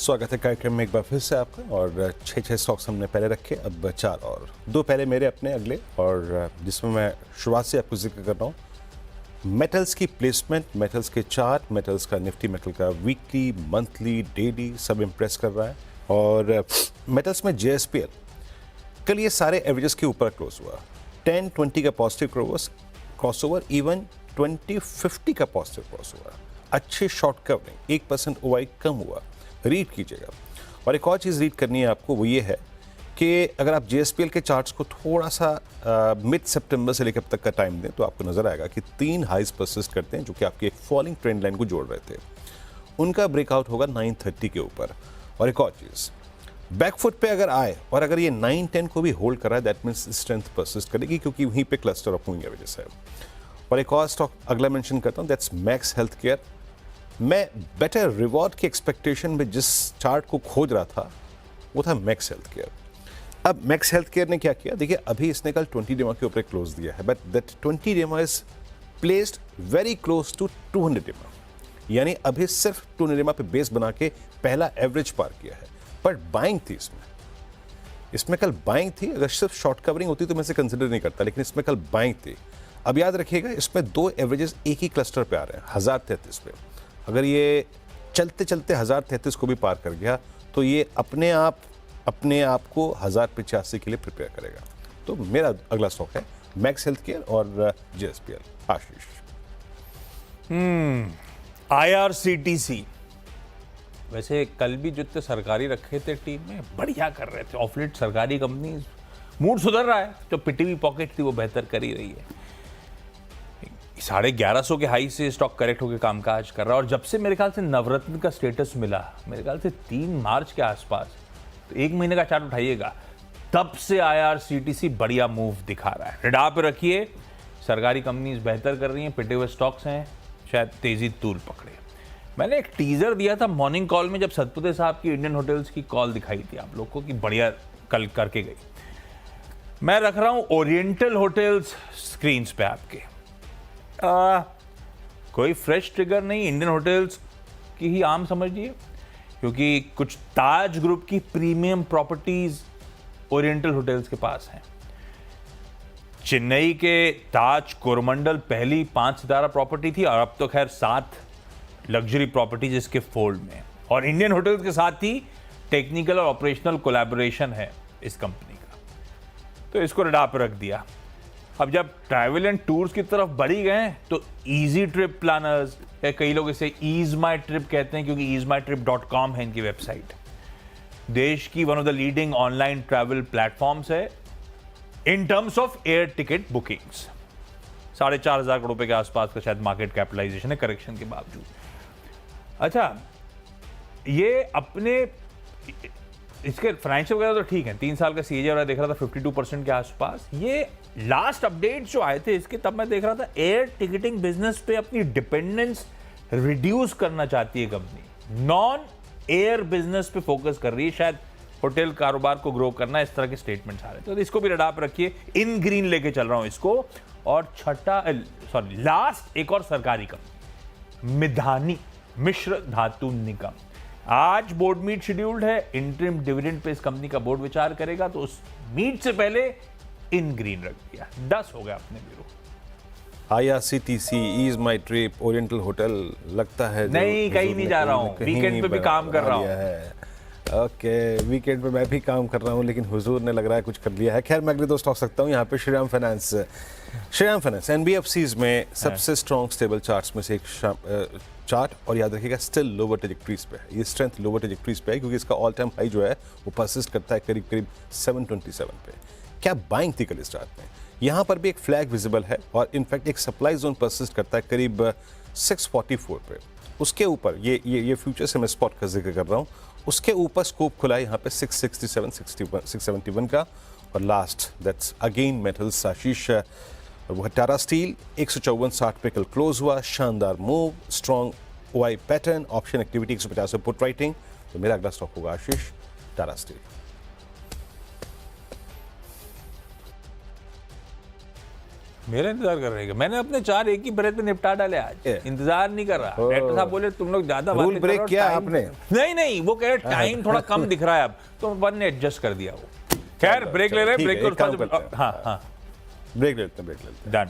स्वागत है कार्यक्रम में एक बार फिर से आपका। और 6 स्टॉक्स हमने पहले रखे, अब 4 और 2 पहले मेरे अपने अगले, और जिसमें मैं शुरुआत से आपको जिक्र कर रहा हूँ मेटल्स की प्लेसमेंट, मेटल्स के चार्ट, मेटल्स का निफ्टी मेटल का वीकली, मंथली, डेली सब इम्प्रेस कर रहा है। और मेटल्स में JSPL कल ये सारे एवरेजेस के ऊपर क्लोज हुआ। 10-20 का पॉजिटिव क्रॉसओवर, इवन 20-50 का पॉजिटिव क्रॉस हुआ। अच्छे शॉर्ट कवरिंग, 1% OI कम हुआ, रीड कीजिएगा। और एक और चीज़ रीड करनी है आपको, वो ये है कि अगर आप JSPL के चार्ट्स को थोड़ा सा मिड सितंबर से लेकर अब तक का टाइम दें तो आपको नजर आएगा कि 3 हाइज परसिस्ट करते हैं जो कि आपके एक फॉलिंग ट्रेंड लाइन को जोड़ रहे थे। उनका ब्रेकआउट होगा 930 के ऊपर। और एक और चीज़, बैकफुट पे अगर आए और अगर ये 910 को भी होल्ड कर रहा है, दैट मीन्स स्ट्रेंथ परसिस्ट करेगी, क्योंकि वहीं पे क्लस्टर ऑफ मूविंग एवरेजेस है। और एक और स्टॉक अगला मेंशन करता हूँ, दैट्स मैक्स हेल्थ केयर। मैं बेटर रिवॉर्ड की एक्सपेक्टेशन में जिस चार्ट को खोज रहा था वो था मैक्स हेल्थ केयर। अब मैक्स हेल्थ केयर ने क्या किया, देखिए अभी इसने कल 20 डेमा के ऊपर क्लोज दिया है, बट दैट 20 डेमा is placed very close to 200 डेमा, यानी अभी सिर्फ 200 डेमा पे बेस बना के पहला एवरेज पार किया है। बट बाइंग थी इसमें कल बाइंग थी। अगर सिर्फ शॉर्ट कवरिंग होती तो मैं इसे कंसिडर नहीं करता, लेकिन इसमें कल बाइंग थी। अब याद रखिएगा, इसमें 2 एवरेजेस एक ही क्लस्टर पे आ रहे हैं, 1033 पे। अगर ये चलते चलते 1033 को भी पार कर गया तो ये अपने आप को 1085 के लिए प्रिपेयर करेगा। तो मेरा अगला स्टॉक है मैक्स हेल्थ केयर और JSPL। आशीष। IRCTC वैसे कल भी जितने सरकारी रखे थे टीम में बढ़िया कर रहे थे। ऑफ लेट सरकारी कंपनी मूड सुधर रहा है, जो पिटी हुई पॉकेट थी वो बेहतर कर ही रही है। 1150 के हाई से स्टॉक करेक्ट होकर कामकाज कर रहा है। और जब से मेरे ख्याल से नवरत्न का स्टेटस मिला, मेरे ख्याल से 3 मार्च के आसपास, तो 1 महीने का चार्ट उठाइएगा, तब से IRCTC बढ़िया मूव दिखा रहा है। रडार पे रखिए, सरकारी कंपनीज बेहतर कर रही हैं, पिटे हुए स्टॉक्स हैं, शायद तेजी तूल पकड़े। मैंने एक टीजर दिया था मॉर्निंग कॉल में, जब सतपुते साहब की इंडियन होटल्स की कॉल दिखाई थी आप लोग को कि बढ़िया कल करके गई। मैं रख रहा हूं ओरिएंटल होटल्स स्क्रीन पे आपके। कोई फ्रेश ट्रिगर नहीं, इंडियन होटल्स की ही आम समझिए, क्योंकि कुछ ताज ग्रुप की प्रीमियम प्रॉपर्टीज ओरिएंटल होटल्स के पास हैं। चेन्नई के ताज कोरमंडल पहली 5 सितारा प्रॉपर्टी थी, और अब तो खैर 7 लग्जरी प्रॉपर्टीज इसके फोल्ड में। और इंडियन होटल्स के साथ ही टेक्निकल और ऑपरेशनल कोलैबोरेशन है इस कंपनी का, तो इसको रडार पर रख दिया। अब जब ट्रैवल एंड टूर्स की तरफ बढ़ी गए तो इजी ट्रिप प्लानर्स, या कई लोग इसे ईज माई ट्रिप कहते हैं क्योंकि easemytrip.com है इनकी वेबसाइट, देश की one of the leading online travel platforms है in terms of air ticket bookings. 4,500 crore रुपए के आसपास का शायद मार्केट कैपिटलाइजेशन है करेक्शन के बावजूद। अच्छा, ये अपने इसके फाइनेंशियल वगैरह तो ठीक है, 3 साल का CAGR वाला देख रहा था 52% के आसपास। ये लास्ट अपडेट जो आए थे इसके, तब मैं देख रहा था एयर टिकटिंग बिजनेस पे अपनी डिपेंडेंस रिड्यूस करना चाहती है कंपनी, नॉन एयर बिजनेस पे फोकस कर रही है, शायद होटल कारोबार को ग्रो करना, इस तरह के स्टेटमेंट्स आ रहे थे। तो इसको भी रडार पर रखिए, इन ग्रीन लेके चल रहा हूं इसको। और लास्ट एक और सरकारी कंपनी मिधानी मिश्र धातु निगम, आज बोर्ड मीट शेड्यूल्ड है। इंटरिम डिविडेंड पे इस कंपनी का बोर्ड विचार करेगा, तो उस मीट से पहले इन ग्रीन रख दिया। 10 हो गया अपने ब्यूरो। IRCTC, ईज माई ट्रिप, ओरिएंटल होटल, लगता है नहीं, कहीं नहीं जा रहा हूँ, वीकेंड पे भी काम कर रहा हूँ। ओके, वीकेंड पे मैं भी काम कर रहा हूँ, लेकिन हुजूर ने लग रहा है कुछ कर लिया है। खैर, मैं अगले 2 स्टॉक सकता हूँ यहाँ पे। श्रीराम फाइनेंस NBFCs में सबसे स्ट्रॉन्ग स्टेबल चार्ट्स में से एक चार्ट, और याद रखिएगा स्टिल लोअर ट्रेजेक्टरीज पे है। ये स्ट्रेंथ लोअर ट्रेजेक्टरीज पे है क्योंकि इसका ऑल टाइम हाई जो है वो परसिस्ट करता है करीब 727 पे। क्या बाइंग थी कल इस चार्ट में? यहाँ पर भी एक फ्लैग विजिबल है, और इनफैक्ट एक सप्लाई जोन परसिस्ट करता है करीब 644 पे। उसके ऊपर ये फ्यूचर से मैं स्पॉट का जिक्र कर रहा हूँ, उसके ऊपर स्कोप खुला है यहाँ पे 667, 671 का। और लास्ट दैट्स अगेन मेटल्स आशीष, वो टाटा स्टील 154.60 पे कल क्लोज हुआ। शानदार move, strong OI pattern, option activity 150 पे पुट राइटिंग। तो मेरा अगला स्टॉक होगा आशीष टाटा स्टील। मेरा इंतजार कर रहे हैं। मैंने अपने 4 एक ही ब्रेथ में निपटा डाले आज, इंतजार नहीं कर रहा। डायरेक्टर साहब बोले तुम लोग ज्यादा रूल बातें कर रहे ब्रेक हो, किया टाइम- आपने? नहीं, वो कह रहे टाइम थोड़ा कम दिख रहा है अब, तो वन ने एडजस्ट कर दिया वो। खैर ब्रेक ले रहे हैं, ठीक है, ब्रेक एक काम करते हैं। हाँ ब्रेक लेते हैं डन।